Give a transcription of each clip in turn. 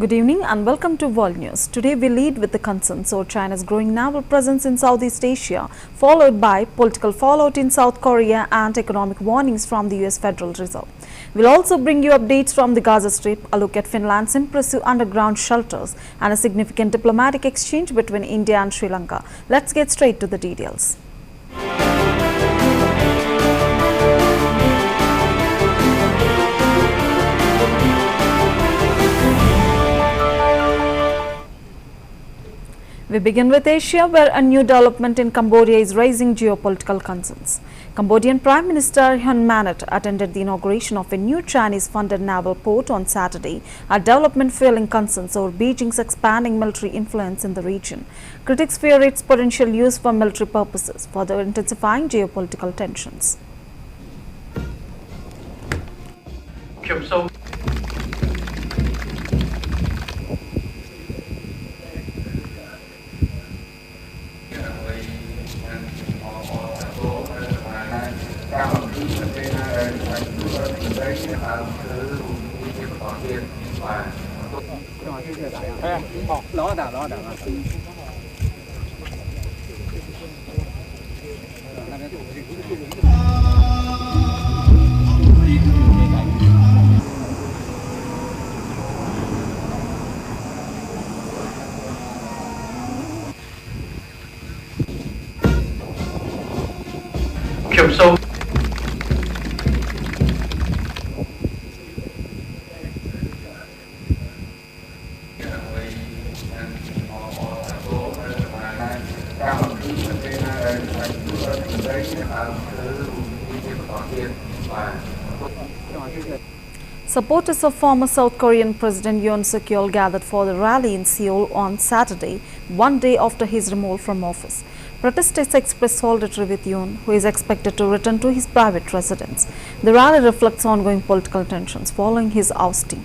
Good evening and welcome to World News. Today we lead with the concerns over China's growing naval presence in Southeast Asia, followed by political fallout in South Korea and economic warnings from the US Federal Reserve. We'll also bring you updates from the Gaza Strip, a look at Finland's impressive underground shelters, and a significant diplomatic exchange between India and Sri Lanka. Let's get straight to the details. We begin with Asia, where a new development in Cambodia is raising geopolitical concerns. Cambodian Prime Minister Hun Manet attended the inauguration of a new Chinese-funded naval port on Saturday, a development fueling concerns over Beijing's expanding military influence in the region. Critics fear its potential use for military purposes, further intensifying geopolitical tensions. Supporters of former South Korean President Yoon Suk-yeol gathered for the rally in Seoul on Saturday, one day after his removal from office. Protesters expressed solidarity with Yoon, who is expected to return to his private residence. The rally reflects ongoing political tensions following his ousting.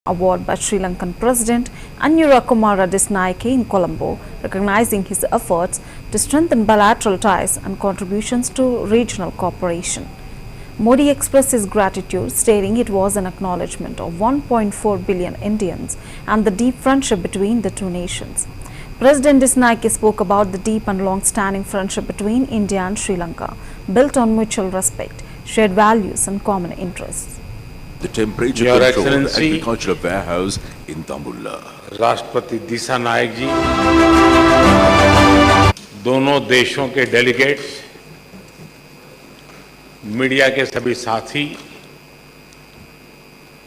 Award by Sri Lankan President Anurakumara Disnaike in Colombo, recognizing his efforts to strengthen bilateral ties and contributions to regional cooperation. Modi expressed his gratitude, stating it was an acknowledgement of 1.4 billion Indians and the deep friendship between the two nations. President Disnaike spoke about the deep and long-standing friendship between India and Sri Lanka, built on mutual respect, shared values and common interests. The temperature-controlled agricultural warehouse in Tambulla. राष्ट्रपति दिशा नायक जी, दोनों देशों के delegates, media के सभी साथी,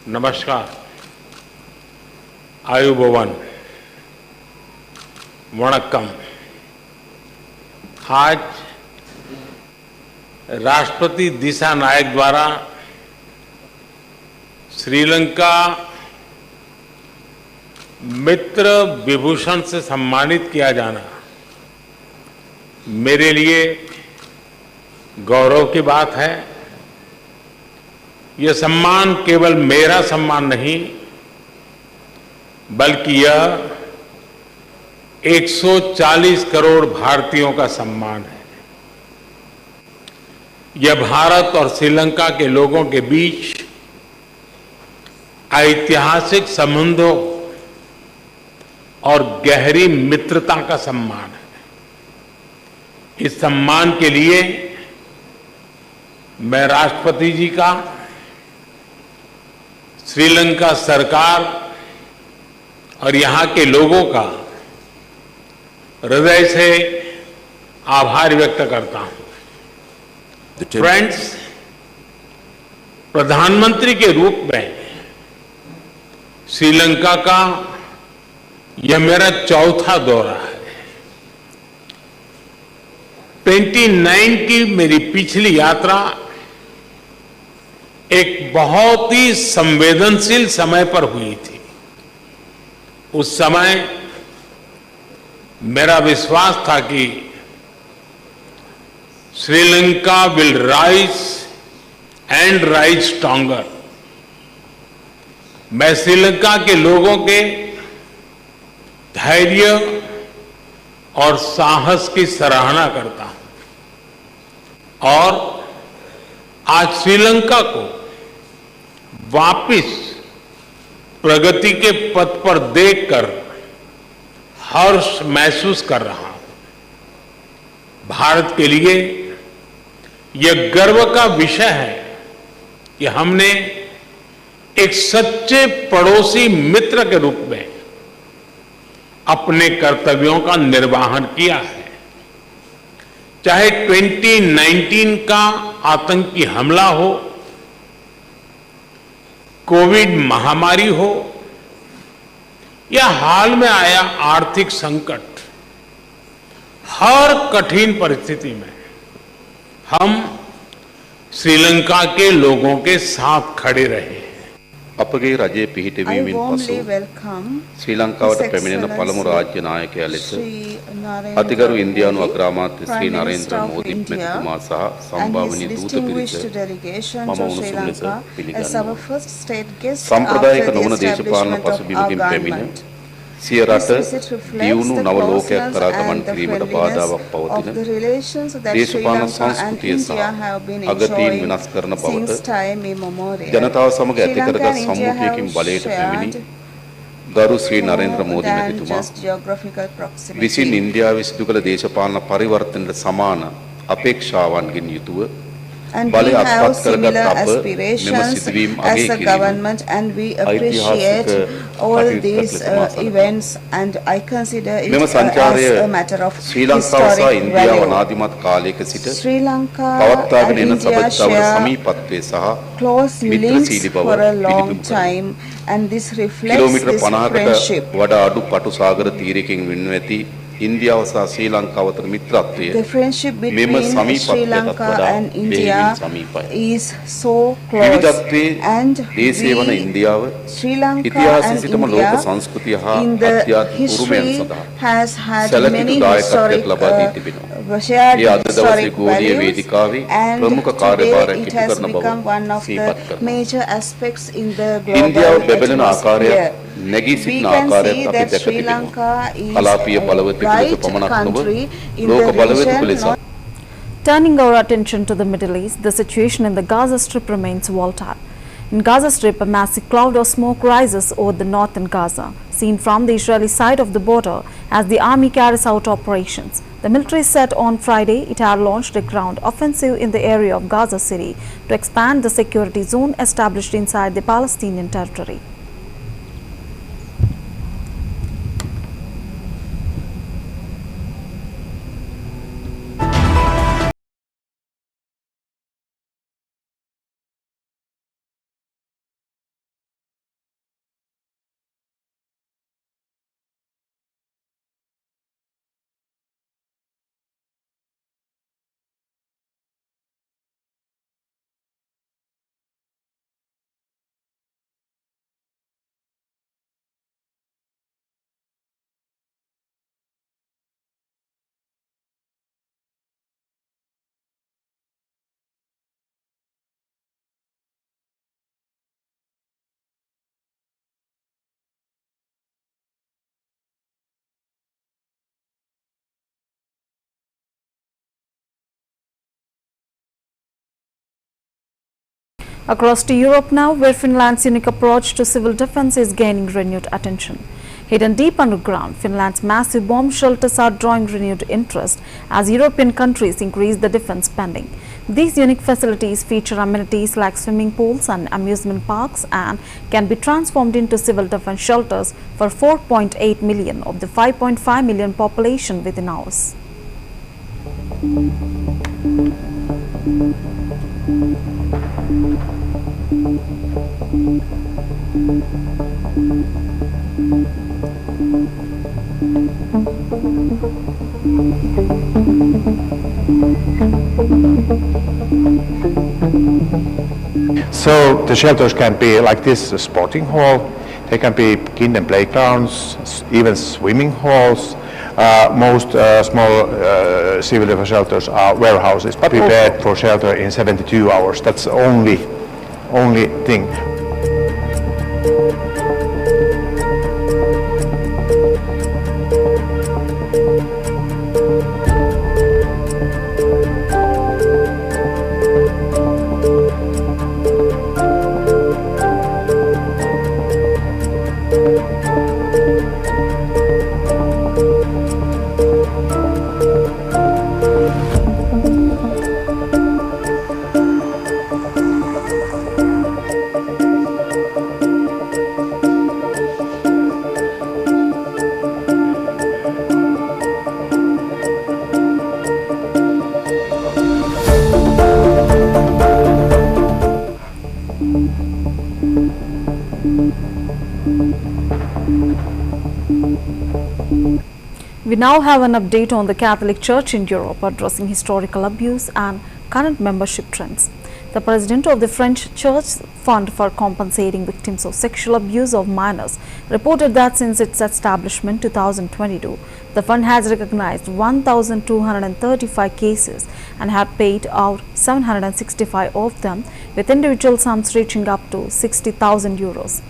नमस्कार, आयुबोवन, वणक्कम। आज राष्ट्रपति दिशा नायक द्वारा श्रीलंका मित्र विभूषण से सम्मानित किया जाना मेरे लिए गौरव की बात है। यह सम्मान केवल मेरा सम्मान नहीं, बल्कि यह 140 करोड़ भारतीयों का सम्मान है। यह भारत और श्रीलंका के लोगों के बीच ऐतिहासिक संबंधों और गहरी मित्रता का सम्मान है। इस सम्मान के लिए मैं राष्ट्रपति जी का, श्रीलंका सरकार और यहाँ के लोगों का हृदय से आभार व्यक्त करता हूं। फ्रेंड्स, प्रधानमंत्री के रूप में श्रीलंका का यह मेरा चौथा दौरा है। 29 की मेरी पिछली यात्रा एक बहुत ही संवेदनशील समय पर हुई थी। उस समय मेरा विश्वास था कि Sri Lanka will rise and rise stronger. मैं श्रीलंका के लोगों के धैर्य और साहस की सराहना करता हूं और आज श्रीलंका को वापिस प्रगति के पथ पर देखकर हर्ष महसूस कर रहा हूं। भारत के लिए यह गर्व का विषय है कि हमने एक सच्चे पड़ोसी मित्र के रूप में अपने कर्तव्यों का निर्वहन किया है। चाहे 2019 का आतंकी हमला हो, कोविड महामारी हो या हाल में आया आर्थिक संकट, हर कठिन परिस्थिति में हम श्रीलंका के लोगों के साथ खड़े रहे। අපගේ රජයේ පිහිටවීමෙන් පසු ශ්‍රී ලංකාවට පැමිණෙන පළමු රාජ්‍ය නායකයා ලෙස අතිගරු ඉන්දියානු අග්‍රාමාත්‍ය ශ්‍රී නරේන්ද්‍ර මෝදි මැතිතුමා සහ සම්භාවනීය දූත පිරිස මම උණුසුම් ලෙස පිළිගන්නවා. සම්ප්‍රදායික නොවන දේශපාලන පසුබිමකින් පැමිණ සිය රට දියුණු නව ලෝකයක් කරා ගමන් කිරීමට බාධාවක් පවතින දේශපාලන සංස්කෘතිය සහ අගතීන් වෙනස් කරන බවට ජනතාව සමග ඇති කරගත් සම්මුතියකින් බලයට පැමිණි ගරු ශ්‍රී නරේන්ද්‍ර මෝදි මැතිතුමා විසින් ඉන්දියාවේ සිදු කළ දේශපාලන පරිවර්තනයට සමාන අපේක්ෂාවන්ගෙන් යුතුව And we have similar aspirations as a government, and we appreciate all these events, and I consider it as a matter of historic value. Sri Lanka and India share close links for a long time, and this reflects this friendship. ඉන්දියාව සහ ශ්‍රී ලංකාව අතර මිත්‍රත්වය The friendship between Sri Lanka and India is so close, and දේශීය වන ඉන්දියාව Sri Lanka ඉතිහාසයේ and සිටම ලෝක India සංස්කෘතිය හා in the අධ්‍යාත්මික උරුමයන් history සඳහා has had සැලකිලි many දායකත්වයක් historic ලබා දී තිබෙනවා. shared ඒ අද දවසේ historic ගෝලීය values, වේදිකාවේ and ප්‍රමුඛ today කාර්යභාරයක් it ඉටු has කරන බව become one of සිහිපත් the කරනවා. major aspects in the ඉන්දියාව global බැබලෙන ආකාරය atmosphere. නැගී We සිටින can ආකාරයක් see අපි that දැක Sri තිබෙනවා. Lanka is කලාපීය a බලවේග bright පමණක් නොව country in ලෝක the බලවේග region. ලෙස Turning our attention to the Middle East, the situation in the Gaza Strip remains volatile. In Gaza Strip, a massive cloud of smoke rises over the northern Gaza, seen from the Israeli side of the border as the army carries out operations. The military said on Friday it had launched a ground offensive in the area of Gaza City to expand the security zone established inside the Palestinian territory. Across to Europe now, where Finland's unique approach to civil defense is gaining renewed attention. Hidden deep underground, Finland's massive bomb shelters are drawing renewed interest as European countries increase the defense spending. These unique facilities feature amenities like swimming pools and amusement parks and can be transformed into civil defense shelters for 4.8 million of the 5.5 million population within hours. So the shelters can be like this, a sporting hall, they can be kinder playgrounds, even swimming halls. Most small civil defense shelters are warehouses, but prepared for shelter in 72 hours. That's the only thing. We now have an update on the Catholic Church in Europe addressing historical abuse and current membership trends. The president of the French Church Fund for Compensating Victims of Sexual Abuse of Minors reported that since its establishment 2022, the fund has recognized 1,235 cases and had paid out 765 of them, with individual sums reaching up to 60,000 euros.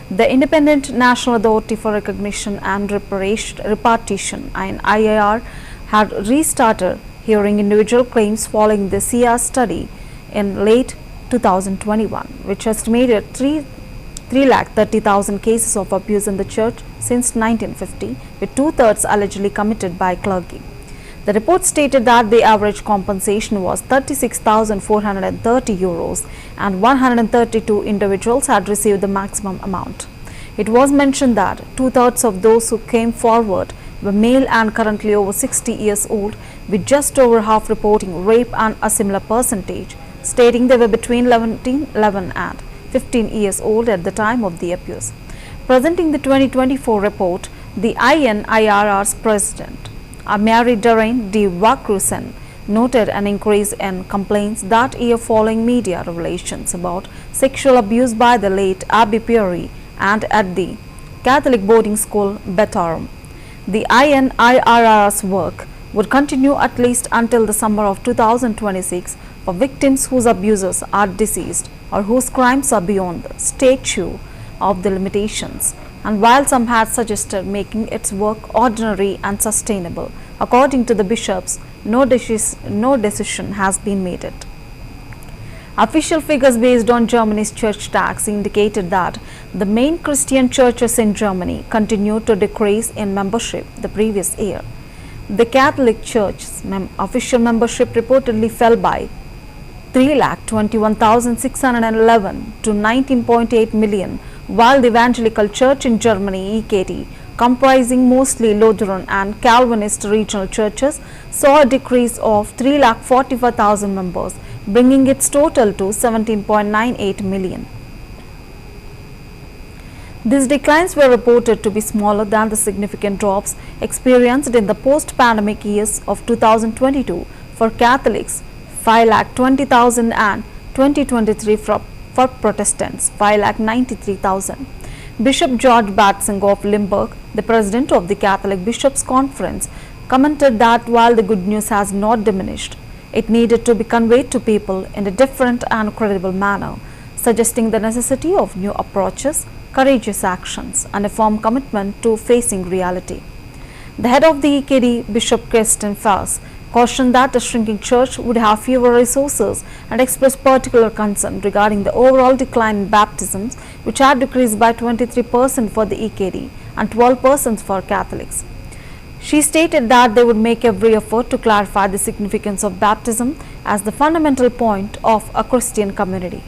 The Independent National Authority for Recognition and Repartition (IIR) had restarted hearing individual claims following the CR study in late 2021, which estimated 330,000 cases of abuse in the church since 1950, with two-thirds allegedly committed by clergy. The report stated that the average compensation was 36,430 euros and 132 individuals had received the maximum amount. It was mentioned that two-thirds of those who came forward were male and currently over 60 years old, with just over half reporting rape and a similar percentage, stating they were between 11 and 15 years old at the time of the abuse. Presenting the 2024 report, the INIRR's president, Mary Derain de Vacrusen, noted an increase in complaints that year following media revelations about sexual abuse by the late Abbé Pierre and at the Catholic boarding school Betarum. The INIRR's work would continue at least until the summer of 2026 for victims whose abusers are deceased or whose crimes are beyond the statute of the limitations. And while some had suggested making its work ordinary and sustainable, according to the bishops, no decision has been made yet. Official figures based on Germany's church tax indicated that the main Christian churches in Germany continued to decrease in membership the previous year. The Catholic Church's official membership reportedly fell by 3,21,611 to 19.8 million, while the Evangelical Church in Germany, EKT, comprising mostly Lutheran and Calvinist regional churches, saw a decrease of 3,45,000 members, bringing its total to 17.98 million. These declines were reported to be smaller than the significant drops experienced in the post-pandemic years of 2022 for Catholics, 5,20,000, and 2023 for Protestants, 5,93,000. Bishop George Batzing of Limburg, the president of the Catholic Bishops' Conference, commented that while the good news has not diminished, it needed to be conveyed to people in a different and credible manner, suggesting the necessity of new approaches, courageous actions, and a firm commitment to facing reality. The head of the EKD, Bishop Kirsten Fass, cautioned that the shrinking church would have fewer resources and expressed particular concern regarding the overall decline in baptisms, which had decreased by 23% for the EKD and 12% for Catholics. She stated that they would make every effort to clarify the significance of baptism as the fundamental point of a Christian community.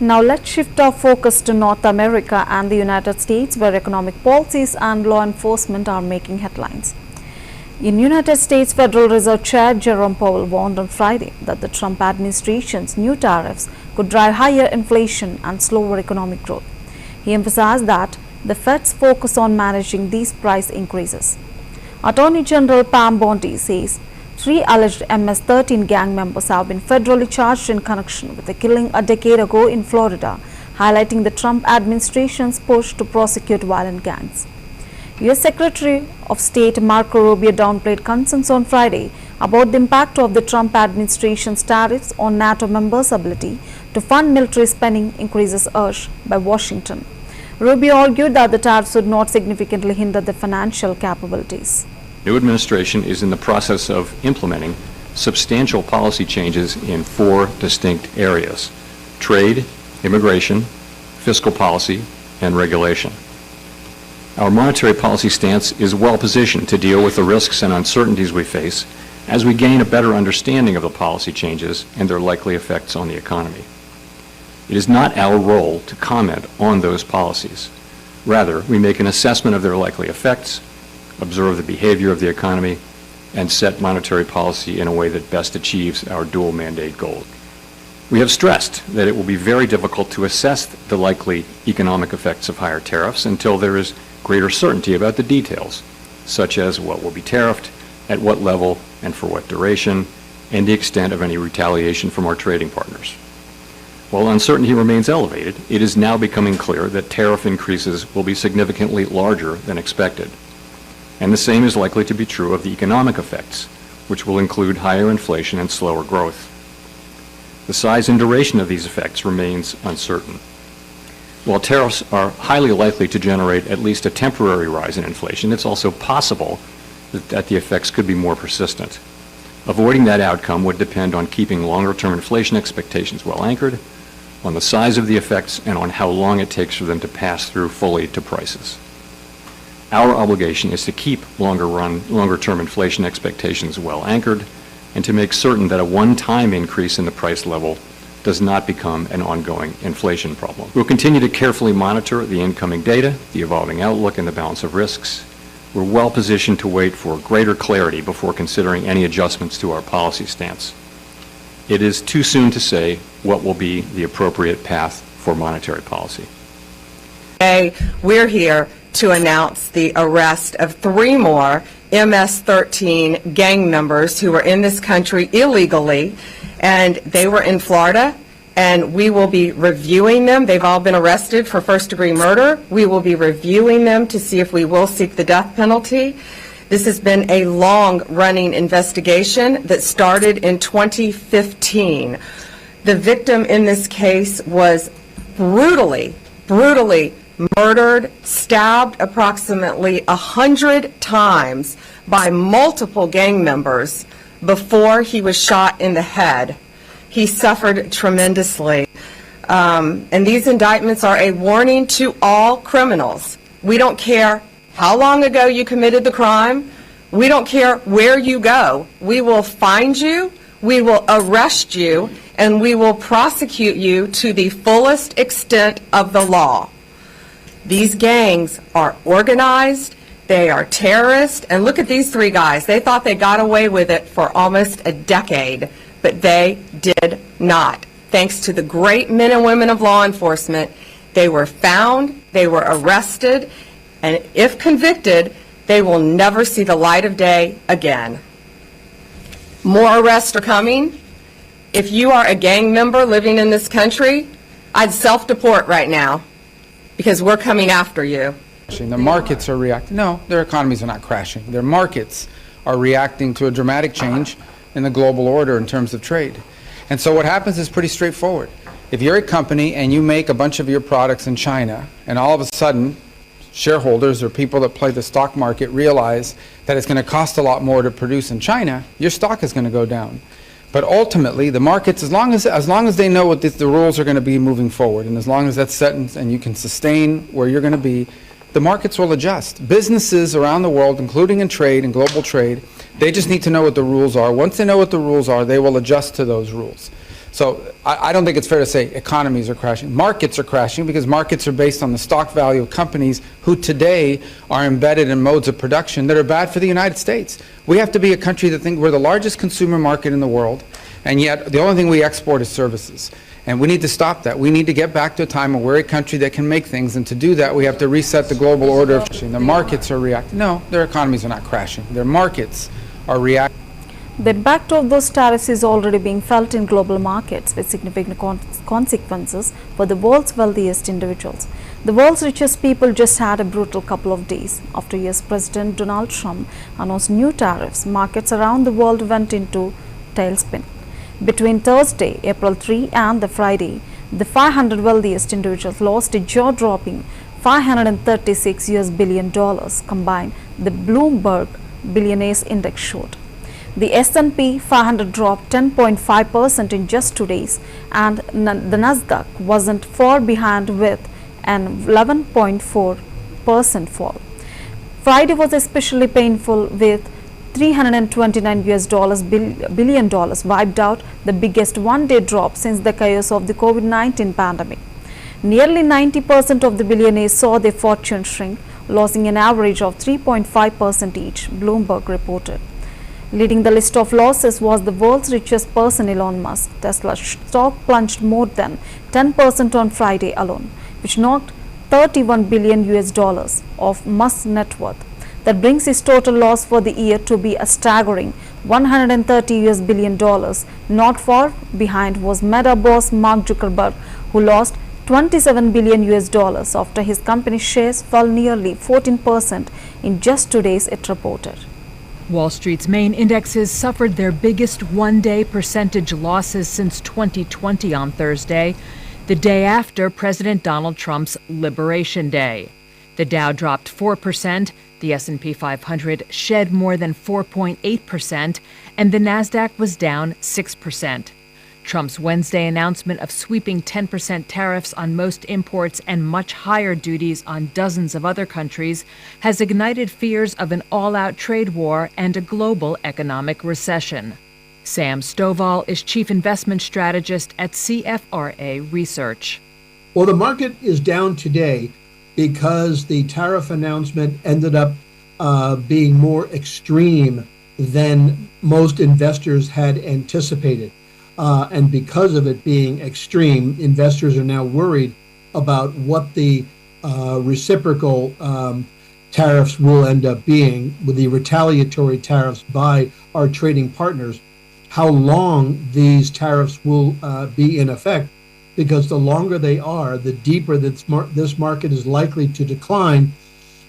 Now let's shift our focus to North America and the United States, where economic policies and law enforcement are making headlines. In United States, Federal Reserve Chair Jerome Powell warned on Friday that the Trump administration's new tariffs could drive higher inflation and slower economic growth. He emphasized that the Fed's focus on managing these price increases. Attorney General Pam Bondi says 3 alleged MS-13 gang members have been federally charged in connection with the killing a decade ago in Florida, highlighting the Trump administration's push to prosecute violent gangs. U.S. Secretary of State Marco Rubio downplayed concerns on Friday about the impact of the Trump administration's tariffs on NATO members' ability to fund military spending increases urged by Washington. Rubio argued that the tariffs would not significantly hinder their financial capabilities. The new administration is in the process of implementing substantial policy changes in 4 distinct areas: trade, immigration, fiscal policy, and regulation. Our monetary policy stance is well positioned to deal with the risks and uncertainties we face as we gain a better understanding of the policy changes and their likely effects on the economy. It is not our role to comment on those policies. Rather, we make an assessment of their likely effects, observe the behavior of the economy, and set monetary policy in a way that best achieves our dual mandate goals. We have stressed that it will be very difficult to assess the likely economic effects of higher tariffs until there is greater certainty about the details, such as what will be tariffed, at what level, and for what duration, and the extent of any retaliation from our trading partners. While uncertainty remains elevated, it is now becoming clear that tariff increases will be significantly larger than expected. And the same is likely to be true of the economic effects, which will include higher inflation and slower growth. The size and duration of these effects remains uncertain. While tariffs are highly likely to generate at least a temporary rise in inflation, it's also possible that the effects could be more persistent. Avoiding that outcome would depend on keeping longer-term inflation expectations well anchored, on the size of the effects, and on how long it takes for them to pass through fully to prices. Our obligation is to keep longer-term inflation expectations well anchored and to make certain that a one-time increase in the price level does not become an ongoing inflation problem. We'll continue to carefully monitor the incoming data, the evolving outlook, and the balance of risks. We're well positioned to wait for greater clarity before considering any adjustments to our policy stance. It is too soon to say what will be the appropriate path for monetary policy. Today, we're here to announce the arrest of 3 more MS-13 gang members who were in this country illegally, and they were in Florida, and we will be reviewing them. They've all been arrested for first-degree murder. We will be reviewing them to see if we will seek the death penalty. This has been a long-running investigation that started in 2015. The victim in this case was brutally murdered, stabbed approximately 100 times by multiple gang members before he was shot in the head. He suffered tremendously. And these indictments are a warning to all criminals. We don't care how long ago you committed the crime. We don't care where you go. We will find you, we will arrest you, and we will prosecute you to the fullest extent of the law. These gangs are organized, they are terrorists, and look at these three guys. They thought they got away with it for almost a decade, but they did not. Thanks to the great men and women of law enforcement, they were found, they were arrested, and if convicted, they will never see the light of day again. More arrests are coming. If you are a gang member living in this country, I'd self-deport right now because we're coming after you. The markets are reacting. No, their economies are not crashing. Their markets are reacting to a dramatic change in the global order in terms of trade. And so what happens is pretty straightforward. If you're a company and you make a bunch of your products in China, and all of a sudden shareholders or people that play the stock market realize that it's going to cost a lot more to produce in China, your stock is going to go down. But ultimately, the markets, as long as they know what the rules are going to be moving forward, and as long as that's set and you can sustain where you're going to be, the markets will adjust. Businesses around the world, including in trade and global trade, they just need to know what the rules are. Once they know what the rules are, they will adjust to those rules. So I don't think it's fair to say economies are crashing. Markets are crashing because markets are based on the stock value of companies who today are embedded in modes of production that are bad for the United States. We have to be a country that thinks we're the largest consumer market in the world, and yet the only thing we export is services. And we need to stop that. We need to get back to a time where we're a country that can make things, and to do that we have to reset the global order. The markets are reacting. No, their economies are not crashing. Their markets are reacting. The impact of those tariffs is already being felt in global markets with significant consequences for the world's wealthiest individuals. The world's richest people just had a brutal couple of days. After US President Donald Trump announced new tariffs, markets around the world went into tailspin. Between Thursday, April 3 and the Friday, the 500 wealthiest individuals lost a jaw-dropping $536 billion combined, the Bloomberg Billionaires Index showed. The S&P 500 dropped 10.5% in just 2 days, and the Nasdaq wasn't far behind with an 11.4% fall. Friday was especially painful with $329 billion wiped out, the biggest one-day drop since the chaos of the COVID-19 pandemic. Nearly 90% of the billionaires saw their fortune shrink, losing an average of 3.5% each, Bloomberg reported. Leading the list of losses was the world's richest person, Elon Musk. Tesla's stock plunged more than 10% on Friday alone, which knocked $31 billion of Musk's net worth. That brings his total loss for the year to be a staggering $130 billion. Not far behind was Meta boss Mark Zuckerberg, who lost $27 billion after his company's shares fell nearly 14% in just 2 days, it reported. Wall Street's main indexes suffered their biggest one-day percentage losses since 2020 on Thursday, the day after President Donald Trump's Liberation Day. The Dow dropped 4%, the S&P 500 shed more than 4.8%, and the Nasdaq was down 6%. Trump's Wednesday announcement of sweeping 10% tariffs on most imports and much higher duties on dozens of other countries has ignited fears of an all-out trade war and a global economic recession. Sam Stovall is chief investment strategist at CVR Research. Well, the market is down today because the tariff announcement ended up being more extreme than most investors had anticipated. And because of it being extreme, investors are now worried about what the reciprocal tariffs will end up being with the retaliatory tariffs by our trading partners, how long these tariffs will be in effect, because the longer they are, the deeper this market is likely to decline,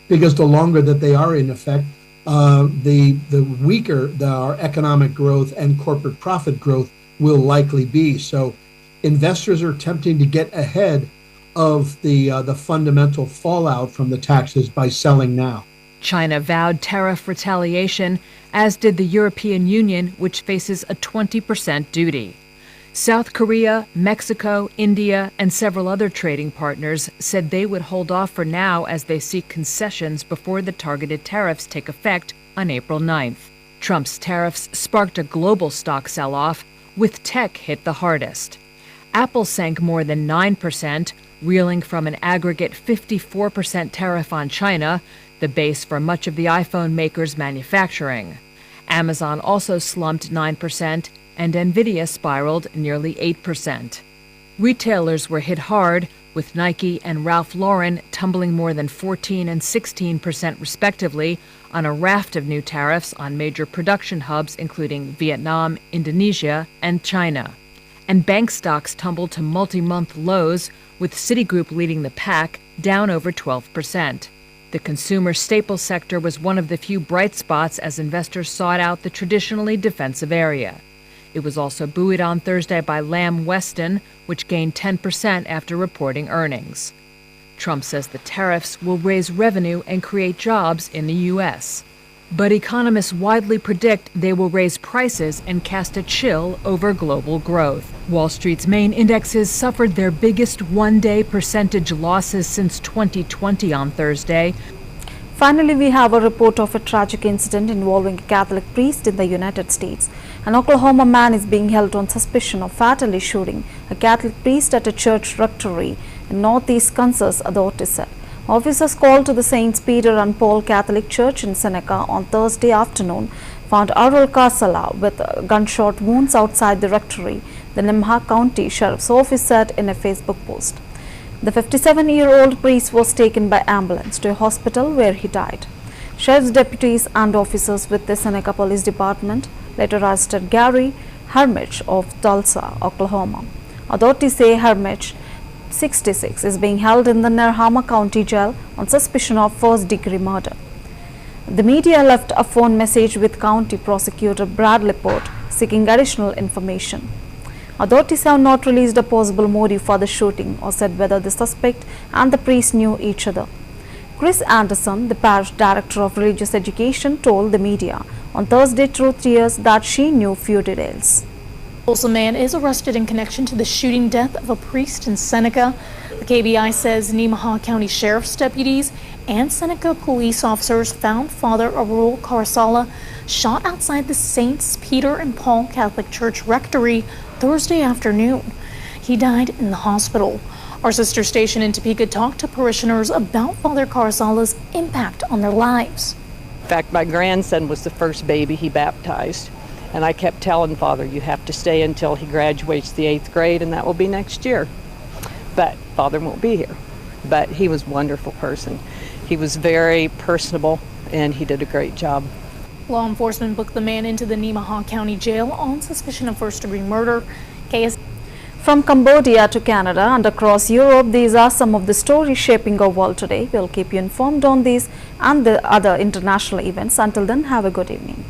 because the longer that they are in effect, the weaker our economic growth and corporate profit growth will likely be. So investors are attempting to get ahead of the fundamental fallout from the taxes by selling now. China vowed tariff retaliation, as did the European Union, which faces a 20% duty. South Korea, Mexico, India, and several other trading partners said they would hold off for now as they seek concessions before the targeted tariffs take effect on April 9th. Trump's tariffs sparked a global stock sell-off, with tech hit the hardest. Apple sank more than 9%, reeling from an aggregate 54% tariff on China, the base for much of the iPhone maker's manufacturing. Amazon also slumped 9%, and Nvidia spiraled nearly 8%. Retailers were hit hard, with Nike and Ralph Lauren tumbling more than 14% and 16% respectively on a raft of new tariffs on major production hubs including Vietnam, Indonesia, and China. And bank stocks tumbled to multi-month lows, with Citigroup leading the pack, down over 12%. The consumer staples sector was one of the few bright spots as investors sought out the traditionally defensive area. It was also buoyed on Thursday by Lamb Weston, which gained 10% after reporting earnings. Trump says the tariffs will raise revenue and create jobs in the U.S. But economists widely predict they will raise prices and cast a chill over global growth. Wall Street's main indexes suffered their biggest one-day percentage losses since 2020 on Thursday. Finally, we have a report of a tragic incident involving a Catholic priest in the United States. An Oklahoma man is being held on suspicion of fatally shooting a Catholic priest at a church rectory in northeast Kansas, authorities said. Officers called to the Saints Peter and Paul Catholic Church in Seneca on Thursday afternoon found Arul Karsala with gunshot wounds outside the rectory, the Nemaha County Sheriff's Office said in a Facebook post. The 57-year-old priest was taken by ambulance to a hospital where he died. Sheriff's deputies and officers with the Seneca Police Department later arrested Gary Hermich of Tulsa, Oklahoma. Authorities say Hermich, 66, is being held in the Nemaha County Jail on suspicion of first-degree murder. The media left a phone message with County Prosecutor Brad Lippert seeking additional information. Authorities have not released a possible motive for the shooting or said whether the suspect and the priest knew each other. Chris Anderson, the parish director of religious education, told the media on Thursday Truth Tears that she knew few details. A man is arrested in connection to the shooting death of a priest in Seneca. The KBI says Nemaha County Sheriff's deputies and Seneca police officers found Father Arul Karsala shot outside the Saints Peter and Paul Catholic Church rectory Thursday afternoon. He died in the hospital. Our sister station in Topeka talked to parishioners about Father Karsala's impact on their lives. In fact, my grandson was the first baby he baptized. And I kept telling Father, you have to stay until he graduates the 8th grade, and that will be next year. But Father won't be here. But he was a wonderful person. He was very personable, and he did a great job. Law enforcement booked the man into the Nemaha County Jail on suspicion of first-degree murder. From Cambodia to Canada and across Europe, these are some of the stories shaping our world today. We'll keep you informed on these and the other international events. Until then, have a good evening.